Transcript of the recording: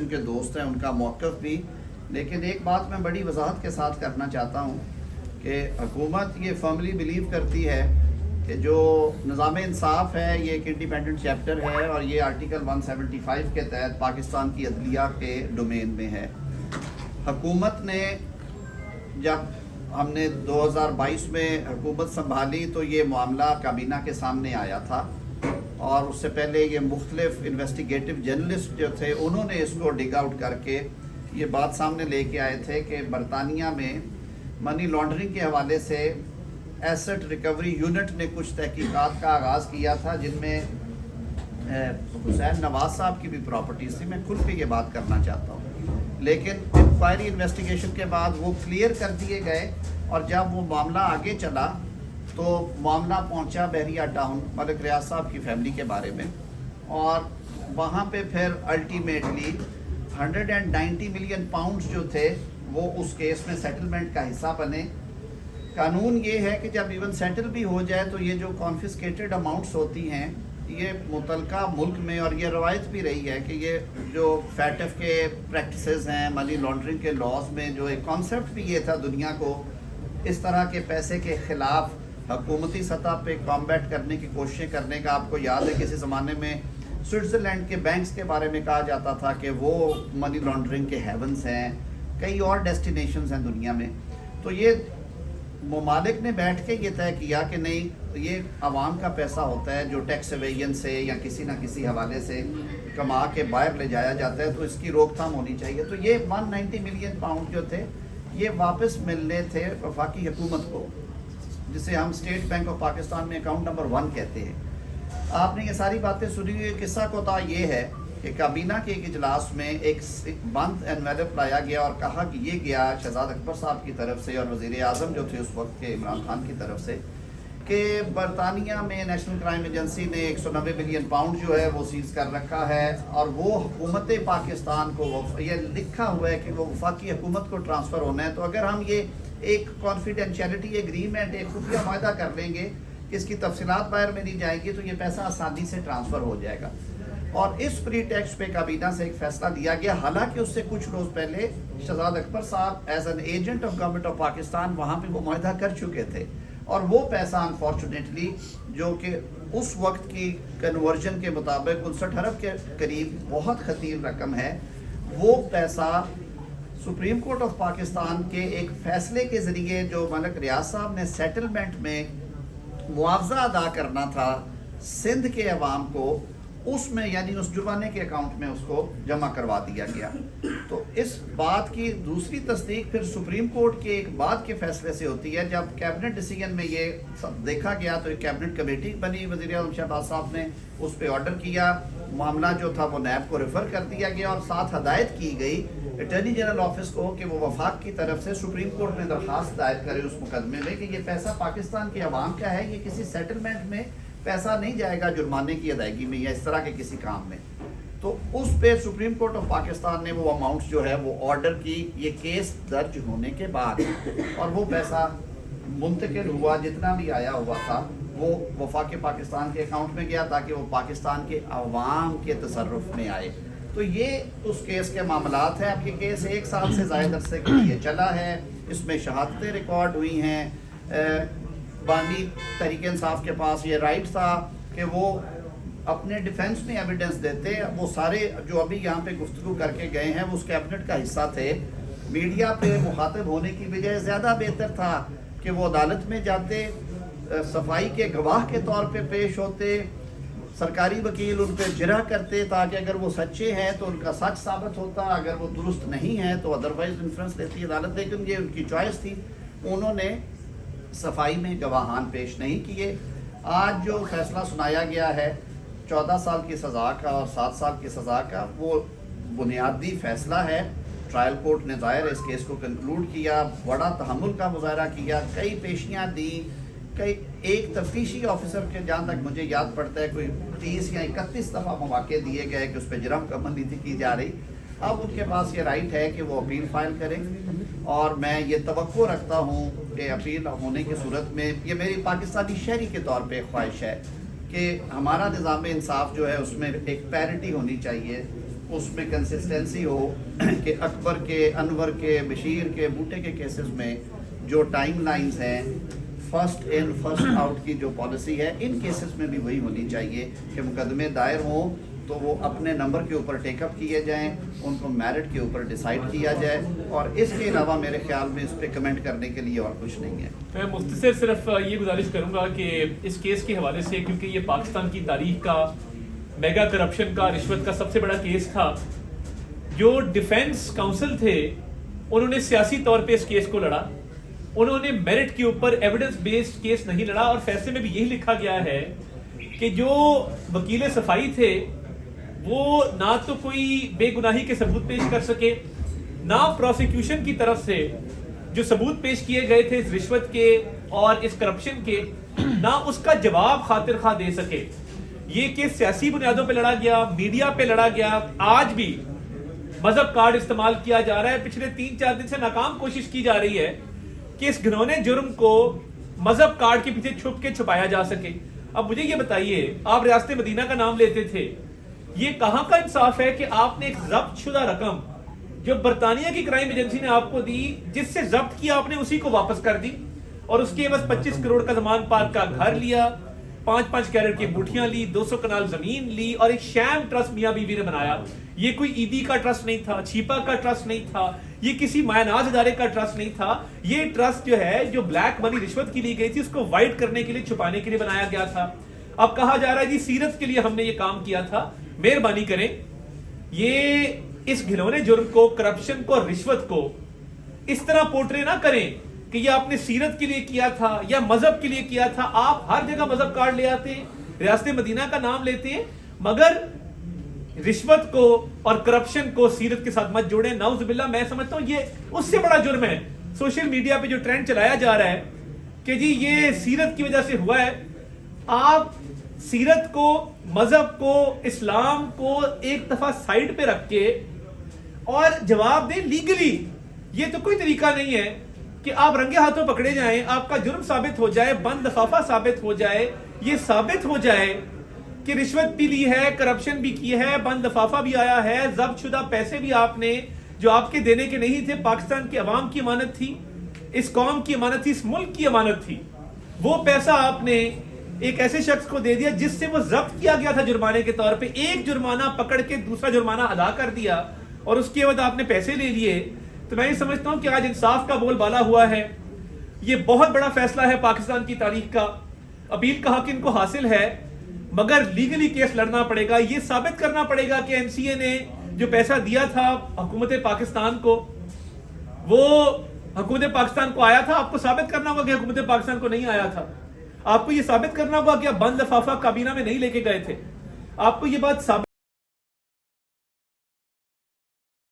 کے دوست ہیں ان کا موقف بھی، لیکن ایک بات میں بڑی وضاحت کے ساتھ کرنا چاہتا ہوں کہ حکومت یہ فرملی بلیو کرتی ہے کہ جو نظام انصاف ہے یہ ایک انڈیپینڈنٹ چیپٹر ہے اور یہ آرٹیکل 175 کے تحت پاکستان کی عدلیہ کے ڈومین میں ہے۔ حکومت نے جب ہم نے 2022 میں حکومت سنبھالی تو یہ معاملہ کابینہ کے سامنے آیا تھا، اور اس سے پہلے یہ مختلف انویسٹیگیٹو جرنلسٹ جو تھے انہوں نے اس کو ڈگ آؤٹ کر کے یہ بات سامنے لے کے آئے تھے کہ برطانیہ میں منی لانڈرنگ کے حوالے سے ایسٹ ریکوری یونٹ نے کچھ تحقیقات کا آغاز کیا تھا، جن میں حسین نواز صاحب کی بھی پراپرٹیز تھی۔ میں کھل کے یہ بات کرنا چاہتا ہوں، لیکن انکوائری انویسٹیگیشن کے بعد وہ کلیئر کر دیے گئے، اور جب وہ معاملہ آگے چلا تو معاملہ پہنچا بحریہ ٹاؤن ملک ریاض صاحب کی فیملی کے بارے میں، اور وہاں پہ پھر الٹیمیٹلی 190 ملین پاؤنڈز جو تھے وہ اس کیس میں سیٹلمنٹ کا حصہ بنے۔ قانون یہ ہے کہ جب ایون سیٹل بھی ہو جائے تو یہ جو کانفسکیٹڈ اماؤنٹس ہوتی ہیں یہ متعلقہ ملک میں، اور یہ روایت بھی رہی ہے کہ یہ جو فیٹف کے پریکٹسز ہیں منی لانڈرنگ کے لاز میں، جو ایک کانسیپٹ بھی یہ تھا دنیا کو اس طرح کے پیسے کے خلاف حکومتی سطح پہ کامبیٹ کرنے کی کوششیں کرنے کا۔ آپ کو یاد ہے کسی زمانے میں سوئٹزرلینڈ کے بینکس کے بارے میں کہا جاتا تھا کہ وہ منی لانڈرنگ کے ہیونز ہیں، کئی اور ڈیسٹینیشنز ہیں دنیا میں۔ تو یہ ممالک نے بیٹھ کے یہ طے کیا کہ نہیں، یہ عوام کا پیسہ ہوتا ہے جو ٹیکس ایویژن سے یا کسی نہ کسی حوالے سے کما کے باہر لے جایا جاتا ہے، تو اس کی روک تھام ہونی چاہیے۔ تو یہ 190 ملین پاؤنڈ جو تھے یہ واپس ملنے تھے وفاقی حکومت کو، جسے ہم اسٹیٹ بینک آف پاکستان میں اکاؤنٹ نمبر 1 کہتے ہیں۔ آپ نے یہ ساری باتیں سنی ہوئی۔ قصہ کوتا یہ ہے کہ کابینہ کے ایک اجلاس میں ایک بند انویلپ لایا گیا اور کہا کہ یہ گیا شہزاد اکبر صاحب کی طرف سے اور وزیر اعظم جو تھے اس وقت کے عمران خان کی طرف سے، کہ برطانیہ میں نیشنل کرائم ایجنسی نے 190 ملین پاؤنڈ جو ہے وہ سیز کر رکھا ہے، اور وہ حکومت پاکستان کو یہ لکھا ہوا ہے کہ وہ وفاقی حکومت کو ٹرانسفر ہونا ہے۔ تو اگر ہم یہ ایک کانفیڈینشیلٹی ایگریمنٹ، ایک خفیہ معاہدہ کر لیں گے کہ اس کی تفصیلات باہر میں نہیں جائیں گی، تو یہ پیسہ آسانی سے ٹرانسفر ہو جائے گا۔ اور اس پری ٹیکسٹ پہ کابینہ سے ایک فیصلہ لیا گیا، حالانکہ اس سے کچھ روز پہلے شہزاد اکبر صاحب as an agent of government of Pakistan وہاں پہ وہ معاہدہ کر چکے تھے، اور وہ پیسہ انفارچونیٹلی جو کہ اس وقت کی کنورژن کے مطابق 59 ارب کے قریب بہت خطیر رقم ہے، وہ پیسہ سپریم کورٹ آف پاکستان کے ایک فیصلے کے ذریعے جو ملک ریاض صاحب نے سیٹلمنٹ میں معاوضہ ادا کرنا تھا سندھ کے عوام کو، اس میں یعنی اس جرمانے کے اکاؤنٹ میں اس کو جمع کروا دیا گیا۔ تو اس بات کی دوسری تصدیق پھر سپریم کورٹ کے ایک بعد کے فیصلے سے ہوتی ہے، جب کیبنٹ ڈیسیژن میں یہ سب دیکھا گیا تو ایک کیبنٹ کمیٹی بنی، وزیر اعظم شہباز صاحب نے اس پہ آرڈر کیا، معاملہ جو تھا وہ نیب کو ریفر کر دیا گیا، اور ساتھ ہدایت کی گئی اٹارنی جنرل آفس کو کہ وہ وفاق کی طرف سے سپریم کورٹ میں درخواست دائر کرے اس مقدمے میں کہ یہ پیسہ پاکستان کے عوام کا ہے، یہ کسی سیٹلمنٹ میں پیسہ نہیں جائے گا جرمانے کی ادائیگی میں یا اس طرح کے کسی کام میں۔ تو اس پہ سپریم کورٹ آف پاکستان نے وہ اماؤنٹس جو ہے وہ آرڈر کی، یہ کیس درج ہونے کے بعد، اور وہ پیسہ منتقل ہوا، جتنا بھی آیا ہوا تھا وہ وفاق پاکستان کے اکاؤنٹ میں گیا تاکہ وہ پاکستان کے عوام کے تصرف میں آئے۔ تو یہ اس کیس کے معاملات ہیں۔ اب یہ کیس 1 سال سے زائد عرصے کے لیے چلا ہے، اس میں شہادتیں ریکارڈ ہوئی ہیں۔ بانی تحریک انصاف کے پاس یہ رائٹ تھا کہ وہ اپنے ڈیفنس میں ایویڈنس دیتے، وہ سارے جو ابھی یہاں پہ گفتگو کر کے گئے ہیں وہ اس کیبنٹ کا حصہ تھے۔ میڈیا پہ مخاطب ہونے کی بجائے زیادہ بہتر تھا کہ وہ عدالت میں جاتے، صفائی کے گواہ کے طور پہ پیش ہوتے، سرکاری وکیل ان پہ جرح کرتے تاکہ اگر وہ سچے ہیں تو ان کا سچ ثابت ہوتا، اگر وہ درست نہیں ہے تو ادروائز انفرنس لیتی عدالت، لیکن یہ ان کی چوائس تھی۔ انہوں نے صفائی میں گواہان پیش نہیں کیے۔ آج جو فیصلہ سنایا گیا ہے 14 سال کی سزا کا اور 7 سال کی سزا کا، وہ بنیادی فیصلہ ہے۔ ٹرائل کورٹ نے ظاہر اس کیس کو کنکلوڈ کیا، بڑا تحمل کا مظاہرہ کیا، کئی پیشیاں دی، کئی ایک تفتیشی آفیسر کے جہاں تک مجھے یاد پڑتا ہے کوئی 30 یا 31 دفعہ مواقع دیے گئے کہ اس پہ جرم کا عمل نہیں کی جا رہی۔ اب ان کے پاس یہ رائٹ ہے کہ وہ اپیل فائل کریں، اور میں یہ توقع رکھتا ہوں کہ اپیل ہونے کی صورت میں، یہ میری پاکستانی شہری کے طور پہ خواہش ہے کہ ہمارا نظام انصاف جو ہے اس میں ایک پیرٹی ہونی چاہیے۔ اس میں کنسسٹنسی ہو کہ اکبر کے، انور کے، بشیر کے، بوٹے کے کیسز میں جو ٹائم لائنز ہیں، فرسٹ ان فرسٹ آؤٹ کی جو پالیسی ہے، ان کیسز میں بھی وہی ہونی چاہیے کہ مقدمے دائر ہوں تو وہ اپنے نمبر کے اوپر ٹیک اپ کیے جائیں، ان کو میرٹ کے اوپر ڈیسائیڈ کیا جائے، اور اس کے علاوہ میرے خیال میں اس پہ کمنٹ کرنے کے لیے اور کچھ نہیں ہے۔ میں مختصر صرف یہ گزارش کروں گا کہ اس کیس کے حوالے سے، کیونکہ یہ پاکستان کی تاریخ کا میگا کرپشن کا، رشوت کا سب سے بڑا کیس تھا، جو ڈیفینس کاؤنسل تھے انہوں نے سیاسی طور پہ اس کیس کو لڑا، انہوں نے میرٹ کے اوپر ایویڈنس بیسڈ کیس نہیں لڑا، اور فیصلے میں بھی یہی لکھا گیا ہے کہ جو وکیل صفائی تھے وہ نہ تو کوئی بے گناہی کے ثبوت پیش کر سکے، نہ پروسیکیوشن کی طرف سے جو ثبوت پیش کیے گئے تھے اس رشوت کے اور اس کرپشن کے، نہ اس کا جواب خاطر خواہ دے سکے۔ یہ کیس سیاسی بنیادوں پہ لڑا گیا، میڈیا پہ لڑا گیا، آج بھی مذہب کارڈ استعمال کیا جا رہا ہے، پچھلے 3-4 دن سے ناکام کوشش کی جا رہی ہے کہ اس گھنونے جرم کو مذہب کارڈ کے پیچھے چھپ کے چھپایا جا سکے۔ اب مجھے یہ بتائیے، آپ ریاست مدینہ کا نام لیتے تھے، یہ کہاں کا انصاف ہے کہ آپ نے ایک ضبط شدہ رقم جو برطانیہ کی کرائم ایجنسی نے آپ کو دی، جس سے ضبط کیا آپ نے اسی کو واپس کر دی، اور اس کے بس 25 کروڑ کا زمان پارک کا گھر لیا، 5-5 کیرٹ کی انگوٹھیاں لی، 200 کنال زمین لی، اور ایک شام ٹرسٹ میاں بیوی نے بنایا۔ یہ کوئی عیدی کا ٹرسٹ نہیں تھا، چھیپا کا ٹرسٹ نہیں تھا، یہ کسی مایہ ادارے کا ٹرسٹ نہیں تھا، یہ ٹرسٹ جو ہے، جو بلیک منی رشوت کی لی گئی تھی، اس کو وائٹ کرنے کے لیے، چھپانے کے لیے بنایا گیا تھا۔ اب کہا جا رہا ہے جی سیرت کے لیے ہم نے یہ کام کیا تھا۔ مہربانی کریں، یہ اس گھنونے جرم کو، کرپشن کو اور رشوت کو اس طرح پورٹرے نہ کریں کہ یہ آپ نے سیرت کے لیے کیا تھا یا مذہب کے لیے کیا تھا۔ آپ ہر جگہ مذہب کارڈ لے آتے ہیں، ریاست مدینہ کا نام لیتے ہیں، مگر رشوت کو اور کرپشن کو سیرت کے ساتھ مت جوڑیں۔ نعوذ باللہ، میں سمجھتا ہوں یہ اس سے بڑا جرم ہے۔ سوشل میڈیا پہ جو ٹرینڈ چلایا جا رہا ہے کہ جی یہ سیرت کی وجہ سے ہوا ہے، آپ سیرت کو، مذہب کو، اسلام کو ایک دفعہ سائیڈ پہ رکھ کے اور جواب دیں لیگلی۔ یہ تو کوئی طریقہ نہیں ہے کہ آپ رنگے ہاتھوں پکڑے جائیں، آپ کا جرم ثابت ہو جائے، بند لفافہ ثابت ہو جائے، یہ ثابت ہو جائے کہ رشوت بھی لی ہے، کرپشن بھی کی ہے، بند لفافہ بھی آیا ہے، ضبط شدہ پیسے بھی آپ نے جو آپ کے دینے کے نہیں تھے، پاکستان کی عوام کی امانت تھی، اس قوم کی امانت تھی، اس ملک کی امانت تھی، وہ پیسہ آپ نے ایک ایسے شخص کو دے دیا جس سے وہ ضبط کیا گیا تھا جرمانے کے طور پہ، ایک جرمانہ پکڑ کے دوسرا جرمانہ ادا کر دیا، اور اس کے بعد آپ نے پیسے لے لیے۔ تو میں یہ سمجھتا ہوں کہ آج انصاف کا بول بالا ہوا ہے، یہ بہت بڑا فیصلہ ہے پاکستان کی تاریخ کا، اپیل کا حق ان کو حاصل ہے، مگر لیگلی کیس لڑنا پڑے گا، یہ ثابت کرنا پڑے گا کہ این سی اے نے جو پیسہ دیا تھا حکومت پاکستان کو، وہ حکومت پاکستان کو آیا تھا۔ آپ کو ثابت کرنا ہوگا کہ حکومت پاکستان کو نہیں آیا تھا، آپ کو یہ ثابت کرنا ہوگا کہ آپ بند لفافہ کابینہ میں نہیں لے کے گئے تھے، آپ کو یہ بات ثابت